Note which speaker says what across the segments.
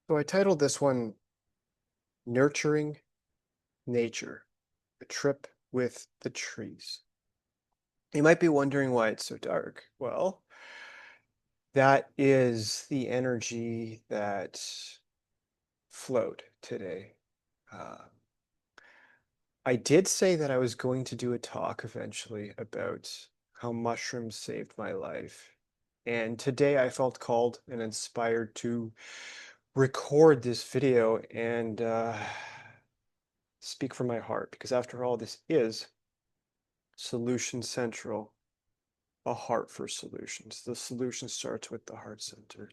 Speaker 1: So I titled this one Nurturing Nature, a trip with the trees. You might be wondering why it's so dark. Well, that is the energy that flowed today. Uh, I did say that I was going to do a talk eventually about how mushrooms saved my life. And today I felt called and inspired to record this video and speak from my heart, because after all, this is Solution Central, a heart for solutions. The solution starts with the heart center.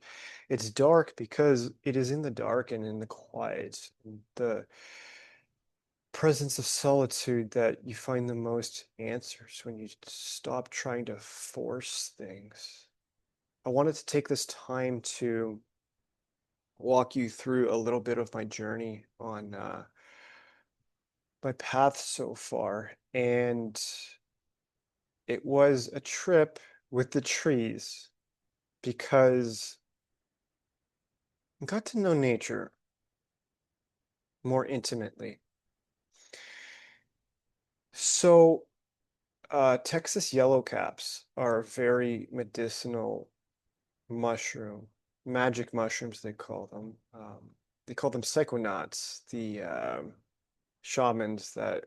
Speaker 1: It's dark because it is in the dark and in the quiet, the presence of solitude, that you find the most answers when you stop trying to force things. I wanted to take this time to walk you through a little bit of my journey on my path so far. And it was a trip with the trees because I got to know nature more intimately. So, Texas yellowcaps are a very medicinal mushroom, magic mushrooms, they call them. They call them psychonauts, the shamans that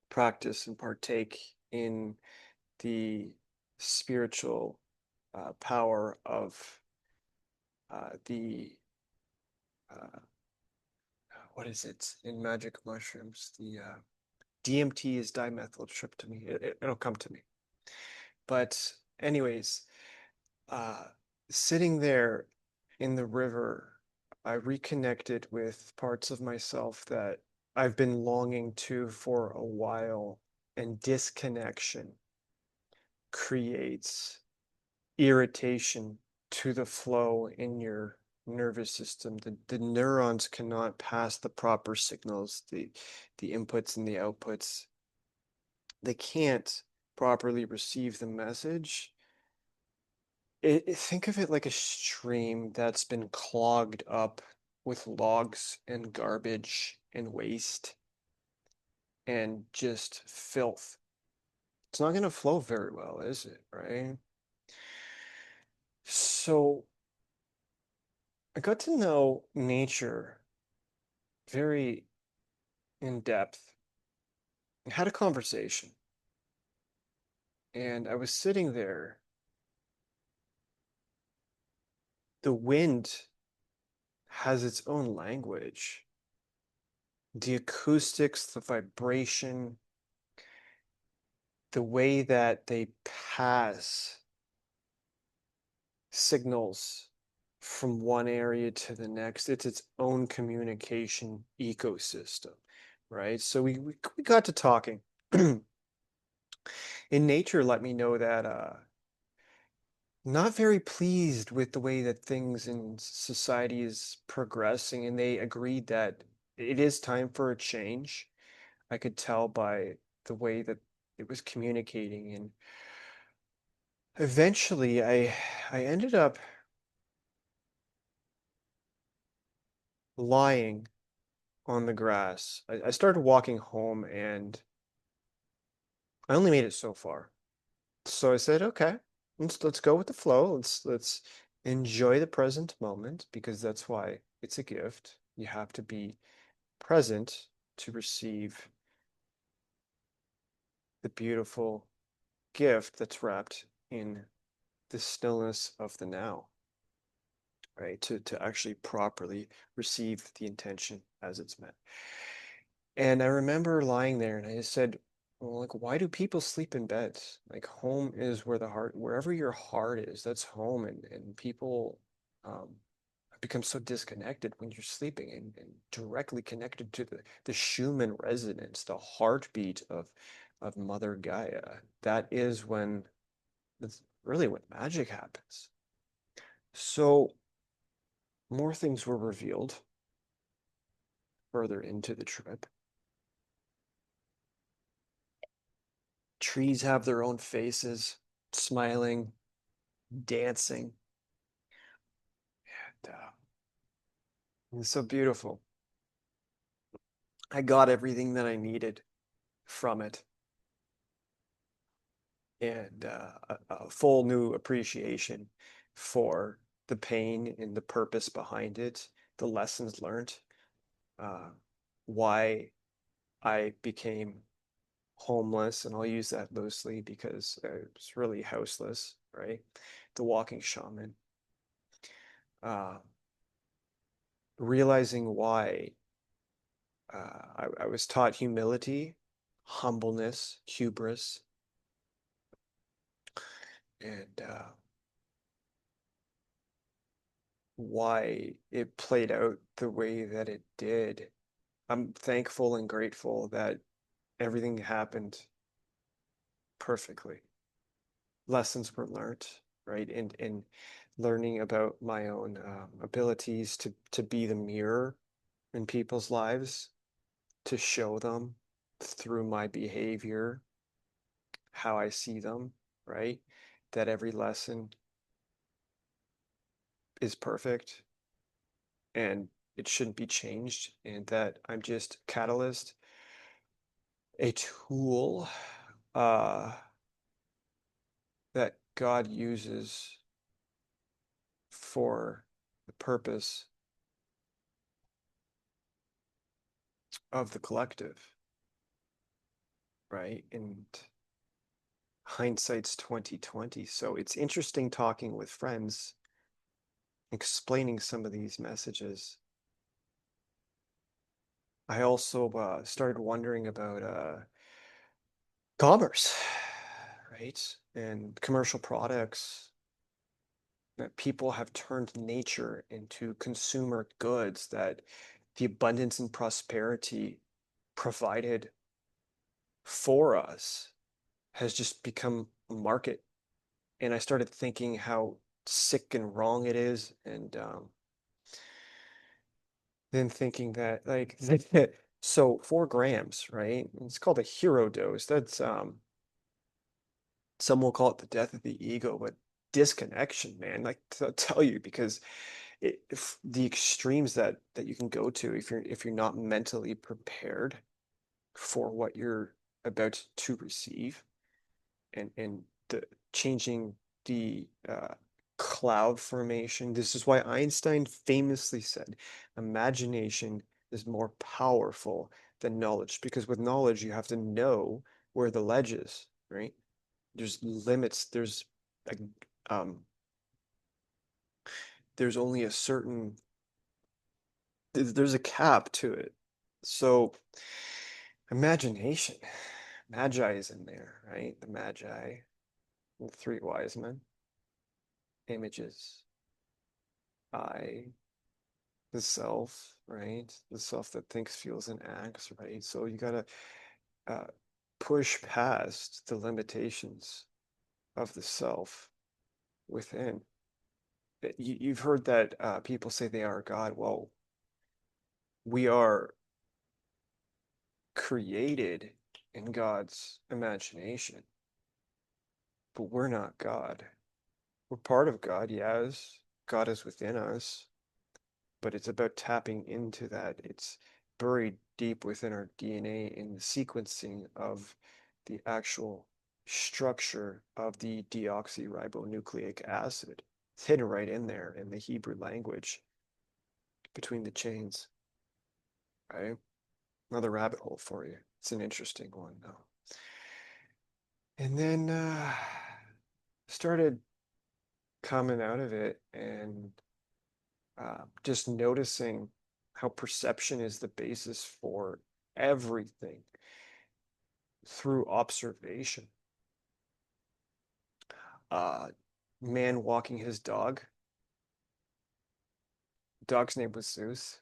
Speaker 1: practice and partake in the spiritual power of the uh, what is it in magic mushrooms? The DMT is dimethyltryptamine. It'll come to me. But anyways, uh, sitting there in the river, I reconnected with parts of myself that I've been longing to for a while, and disconnection creates irritation to the flow in your nervous system. The neurons cannot pass the proper signals, the inputs and the outputs. They can't properly receive the message. Think of it like a stream that's been clogged up with logs and garbage and waste and just filth. It's not going to flow very well, is it? Right? So I got to know nature very in depth. I had a conversation, and I was sitting there. The wind has its own language. The acoustics, the vibration, the way that they pass signals from one area to the next. It's its own communication ecosystem, right? So we got to talking. In nature, let me know that not very pleased with the way that things in society is progressing, and they agreed that it is time for a change. I could tell by the way that it was communicating, and eventually I ended up lying on the grass. I started walking home, and I only made it so far. So I said, okay, let's go with the flow. Let's enjoy the present moment, because that's why it's a gift. You have to be present to receive the beautiful gift that's wrapped in the stillness of the now, right? To actually properly receive the intention as it's meant. And I remember lying there and I just said, well, like, why do people sleep in beds? Like, home is where the heart, wherever your heart is, that's home. And people um, become so disconnected when you're sleeping, and directly connected to the Schumann resonance, the heartbeat of Mother Gaia. That is when, that's really when magic happens. So more things were revealed further into the trip. Trees have their own faces, smiling, dancing. And It's so beautiful. I got everything that I needed from it, and a full new appreciation for the pain and the purpose behind it, the lessons learned, uh, why I became homeless, and I'll use that loosely because I was really houseless, right? The walking shaman. Uh, Realizing why I was taught humility, humbleness, hubris, and why it played out the way that it did. I'm thankful and grateful that everything happened perfectly. Lessons were learned, right? And learning about my own abilities to be the mirror in people's lives, to show them through my behavior how I see them, right? That every lesson is perfect and it shouldn't be changed, and that I'm just a catalyst, a tool uh, that God uses for the purpose of the collective, right? And hindsight's 2020. So it's interesting talking with friends, explaining some of these messages. I also started wondering about commerce, right? And commercial products, that people have turned nature into consumer goods, that the abundance and prosperity provided for us has just become a market. And I started thinking how sick and wrong it is. And then thinking that, like, so 4 grams, right? It's called a hero dose. That's some will call it the death of the ego, but disconnection, man. Like, I'll tell you, because if the extremes that you can go to if you're not mentally prepared for what you're about to receive, and the changing the cloud formation. This is why Einstein famously said, imagination is more powerful than knowledge, because with knowledge you have to know where the ledge is, right? There's limits. Like um there's only a certain there's a cap to it. So imagination, magi is in there, right? The magi, the 3 wise men, images, I, the self, right? The self that thinks, feels, and acts, right? So you gotta uh, push past the limitations of the self within. You've heard that people say they are God. Well, we are created in God's imagination, but we're not God. We're part of God, yes. God is within us, but it's about tapping into that. It's buried deep within our DNA in the sequencing of the actual structure of the deoxyribonucleic acid. It's hidden right in there in the Hebrew language between the chains, right? Another rabbit hole for you. It's an interesting one, though. And then started coming out of it and just noticing how perception is the basis for everything through observation. Uh, Man walking his dog. Dog's name was Zeus.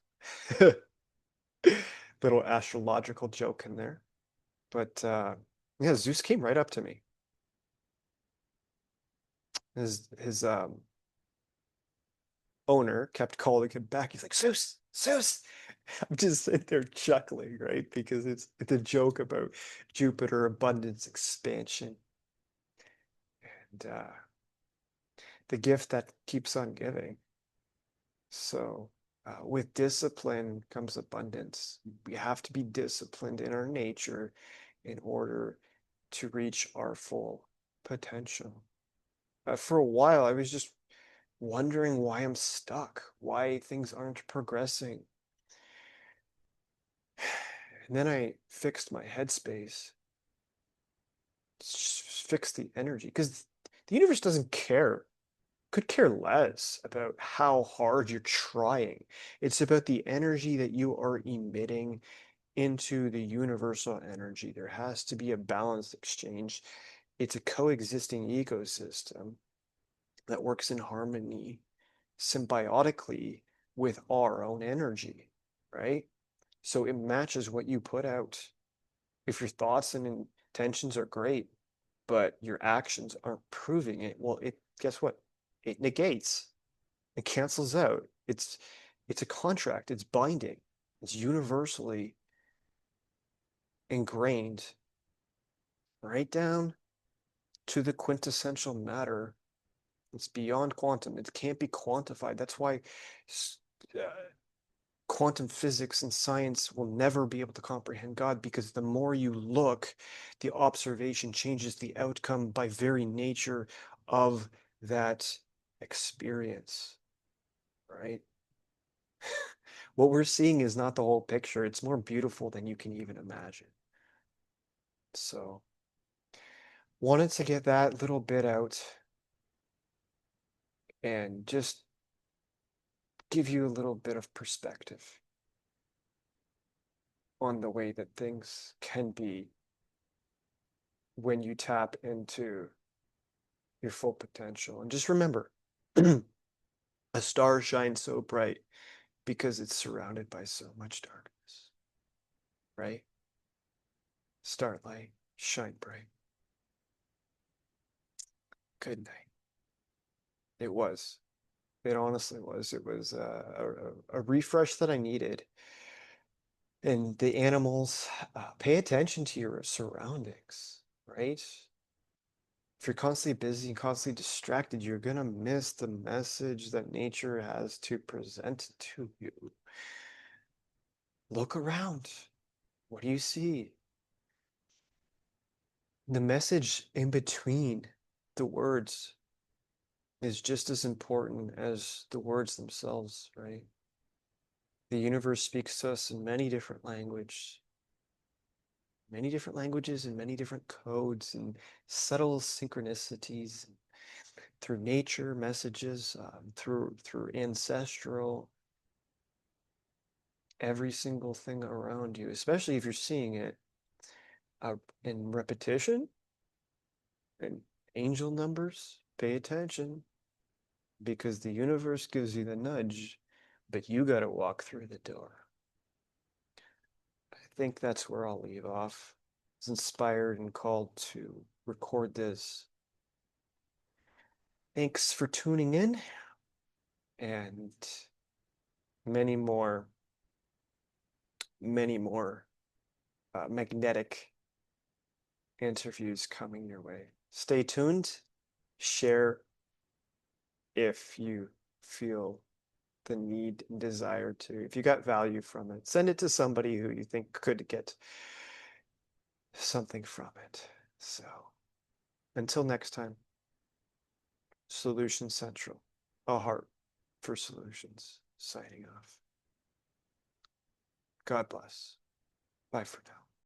Speaker 1: Little astrological joke in there. But yeah, Zeus came right up to me. His owner kept calling him back. He's like, Zeus, Zeus. I'm just sitting there chuckling, right? Because it's a joke about Jupiter, abundance, expansion, and the gift that keeps on giving. So With discipline comes abundance. We have to be disciplined in our nature in order to reach our full potential. For a while, I was just wondering why I'm stuck, why things aren't progressing. And then I fixed my headspace, fixed the energy, because the universe doesn't care, could care less about how hard you're trying. It's about the energy that you are emitting into the universal energy. There has to be a balanced exchange. It's a coexisting ecosystem that works in harmony symbiotically with our own energy, right? So it matches what you put out. If your thoughts and intentions are great, but your actions aren't proving it, well, it guess what? It negates. It cancels out. It's a contract. It's binding. It's universally ingrained right down to the quintessential matter. It's beyond quantum. It can't be quantified. That's why uh, quantum physics and science will never be able to comprehend God, because the more you look, the observation changes the outcome by very nature of that experience, right? What we're seeing is not the whole picture. It's more beautiful than you can even imagine. So, wanted to get that little bit out and just give you a little bit of perspective on the way that things can be when you tap into your full potential. And just remember, a star shines so bright because it's surrounded by so much darkness, right? Starlight, shine bright. Good night. It was. It honestly was. It was a refresh that I needed. And the animals, pay attention to your surroundings, right? If you're constantly busy and constantly distracted, you're going to miss the message that nature has to present to you. Look around. What do you see? The message in between the words is just as important as the words themselves, right? The universe speaks to us in many different languages and many different codes and subtle synchronicities through nature messages, through ancestral, every single thing around you, especially if you're seeing it in repetition and angel numbers. Pay attention, because the universe gives you the nudge, but you got to walk through the door. I think that's where I'll leave off. I was inspired and called to record this. Thanks for tuning in, and many more, many more magnetic interviews coming your way. Stay tuned. Share if you feel the need and desire to. If you got value from it, send it to somebody who you think could get something from it. So until next time, Solution Central, a heart for solutions, signing off. God bless. Bye for now.